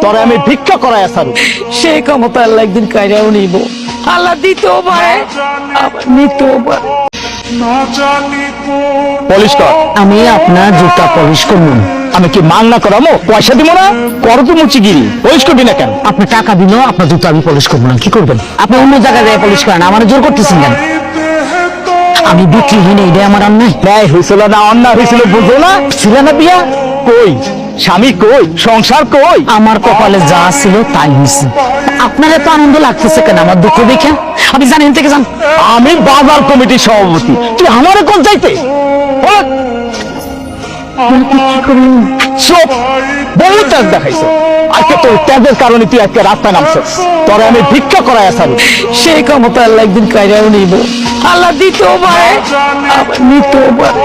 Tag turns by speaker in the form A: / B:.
A: তোরে আমি ভিক্ষা করায় সারু।
B: সেই ক্ষমতা আল্লাহ একদিন কাইরাও নিব। আল্লাহ দিতেও পারে আবার নিতেও পারে।
A: পলিশ কর।
B: আমি আপনার জুতা পলিশ করব।
A: আমি কি মাংনা করামো? পয়সা দিব না? কর তো মুচিগিরি। পলিশ করবি না কেন?
B: আপনি টাকা দিলেও আপনার জুতা আমি পলিশ করবো না। কি করবেন? আপনি অন্য জায়গায় যায় পলিশ করেন, আমার জোর করতেছেন কেন? আমি বিক্রিহীন, এইটাই আমার অন্যায়।
A: ন্যায় হয়েছিল না অন্যায় হয়েছিল বুঝলো না? ছিল না বিয়া? কই স্বামী, কই সংসার, কই?
B: আমার কপালে যা ছিল তাই হয়েছে। আপনার এত আনন্দ লাগতেছে কেন আমার দুঃখ দেখে? আপনি জানেন থেকে যান।
A: আমি বাজার কমিটির সভাপতি, তুই আমারে কোন চাইতে? চুপ! বহু ত্যাগ দেখাইছে। আজকে তোর ত্যাগের কারণে তুই আজকে রাস্তায় নামছিস। তোরে আমি ভিক্ষা করায় সারু।
B: সেই ক্ষমতা আল্লাহ একদিন কাইরাও নিব। আল্লাহ দিতেও পারে আবার নিতেও পারে।